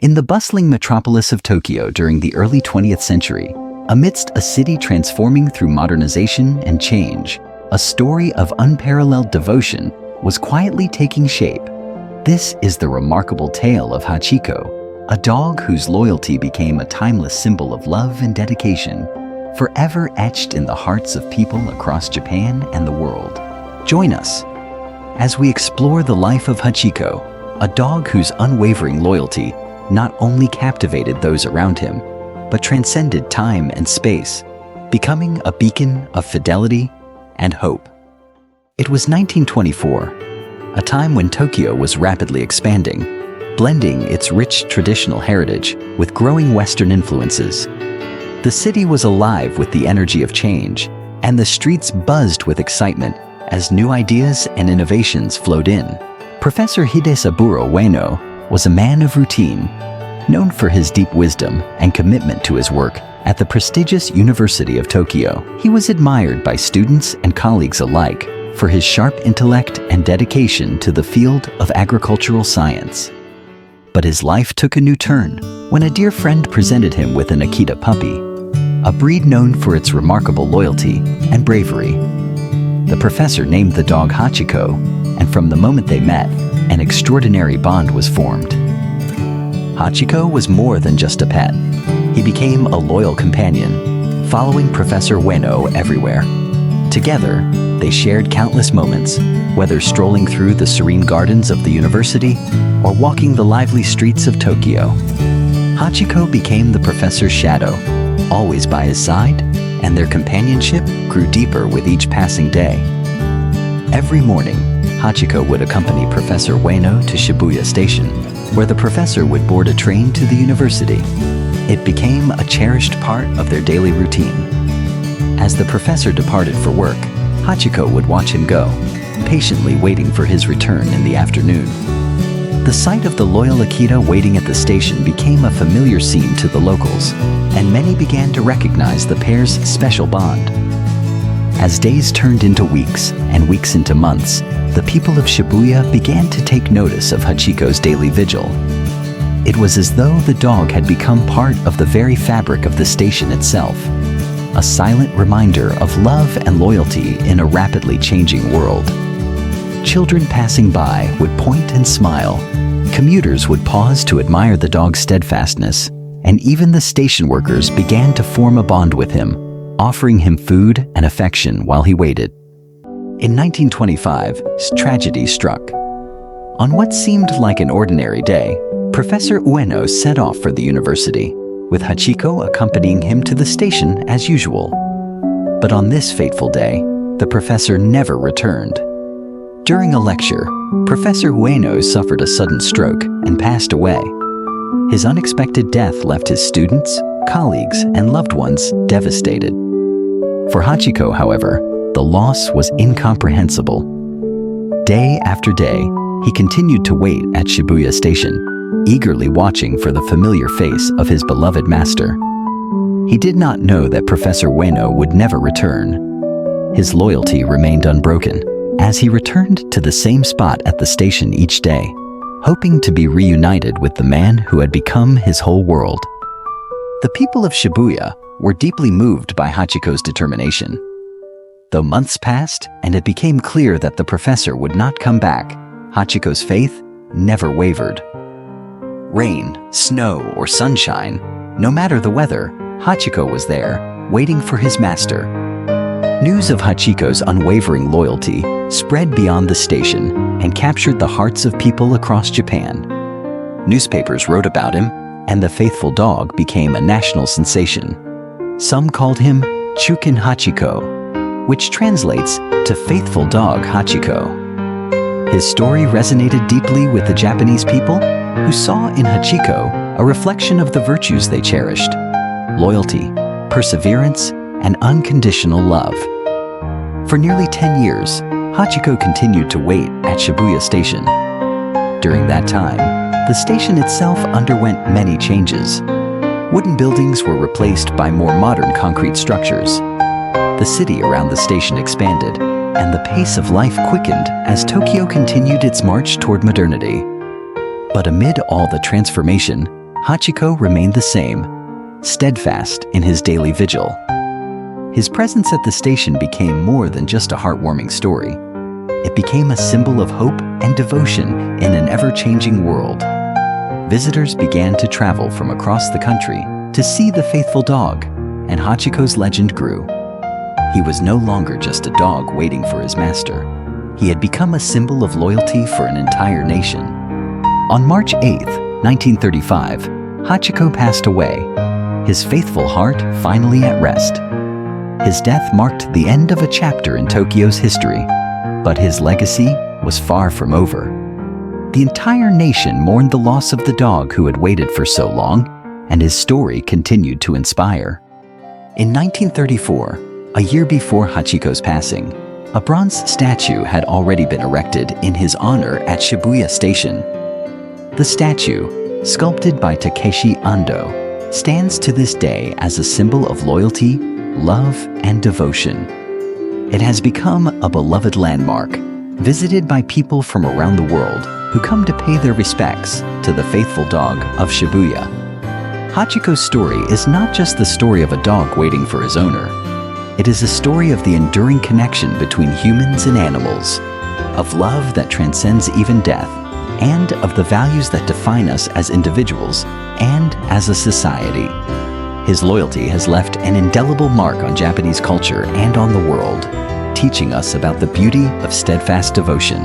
In the bustling metropolis of Tokyo during the early 20th century, amidst a city transforming through modernization and change, a story of unparalleled devotion was quietly taking shape. This is the remarkable tale of Hachiko, a dog whose loyalty became a timeless symbol of love and dedication, forever etched in the hearts of people across Japan and the world. Join us as we explore the life of Hachiko, a dog whose unwavering loyalty not only captivated those around him, but transcended time and space, becoming a beacon of fidelity and hope. It was 1924, a time when Tokyo was rapidly expanding, blending its rich traditional heritage with growing Western influences. The city was alive with the energy of change, and the streets buzzed with excitement as new ideas and innovations flowed in. Professor Hidesaburo Ueno was a man of routine, known for his deep wisdom and commitment to his work at the prestigious University of Tokyo. He was admired by students and colleagues alike for his sharp intellect and dedication to the field of agricultural science. But his life took a new turn when a dear friend presented him with an Akita puppy, a breed known for its remarkable loyalty and bravery. The professor named the dog Hachiko, and from the moment they met, an extraordinary bond was formed. Hachiko was more than just a pet. He became a loyal companion, following Professor Ueno everywhere. Together, they shared countless moments, whether strolling through the serene gardens of the university or walking the lively streets of Tokyo. Hachiko became the professor's shadow, always by his side, and their companionship grew deeper with each passing day. Every morning, Hachiko would accompany Professor Ueno to Shibuya Station, where the professor would board a train to the university. It became a cherished part of their daily routine. As the professor departed for work, Hachiko would watch him go, patiently waiting for his return in the afternoon. The sight of the loyal Akita waiting at the station became a familiar scene to the locals, and many began to recognize the pair's special bond. As days turned into weeks and weeks into months, the people of Shibuya began to take notice of Hachiko's daily vigil. It was as though the dog had become part of the very fabric of the station itself, a silent reminder of love and loyalty in a rapidly changing world. Children passing by would point and smile, commuters would pause to admire the dog's steadfastness, and even the station workers began to form a bond with him, offering him food and affection while he waited. In 1925, tragedy struck. On what seemed like an ordinary day, Professor Ueno set off for the university, with Hachiko accompanying him to the station as usual. But on this fateful day, the professor never returned. During a lecture, Professor Ueno suffered a sudden stroke and passed away. His unexpected death left his students, colleagues, and loved ones devastated. For Hachiko, however, the loss was incomprehensible. Day after day, he continued to wait at Shibuya Station, eagerly watching for the familiar face of his beloved master. He did not know that Professor Ueno would never return. His loyalty remained unbroken, as he returned to the same spot at the station each day, hoping to be reunited with the man who had become his whole world. The people of Shibuya were deeply moved by Hachiko's determination. Though months passed and it became clear that the professor would not come back, Hachiko's faith never wavered. Rain, snow, or sunshine, no matter the weather, Hachiko was there, waiting for his master. News of Hachiko's unwavering loyalty spread beyond the station and captured the hearts of people across Japan. Newspapers wrote about him, and the faithful dog became a national sensation. Some called him Chukin Hachiko, which translates to faithful dog Hachiko. His story resonated deeply with the Japanese people, who saw in Hachiko a reflection of the virtues they cherished: loyalty, perseverance, and unconditional love. For nearly 10 years, Hachiko continued to wait at Shibuya Station. During that time, the station itself underwent many changes. Wooden buildings were replaced by more modern concrete structures. The city around the station expanded, and the pace of life quickened as Tokyo continued its march toward modernity. But amid all the transformation, Hachiko remained the same, steadfast in his daily vigil. His presence at the station became more than just a heartwarming story. It became a symbol of hope and devotion in an ever-changing world. Visitors began to travel from across the country to see the faithful dog, and Hachiko's legend grew. He was no longer just a dog waiting for his master. He had become a symbol of loyalty for an entire nation. On March 8, 1935, Hachiko passed away, his faithful heart finally at rest. His death marked the end of a chapter in Tokyo's history, but his legacy was far from over. The entire nation mourned the loss of the dog who had waited for so long, and his story continued to inspire. In 1934, a year before Hachiko's passing, a bronze statue had already been erected in his honor at Shibuya Station. The statue, sculpted by Takeshi Ando, stands to this day as a symbol of loyalty, love, and devotion. It has become a beloved landmark, visited by people from around the world who come to pay their respects to the faithful dog of Shibuya. Hachiko's story is not just the story of a dog waiting for his owner. It is a story of the enduring connection between humans and animals, of love that transcends even death, and of the values that define us as individuals and as a society. His loyalty has left an indelible mark on Japanese culture and on the world, teaching us about the beauty of steadfast devotion.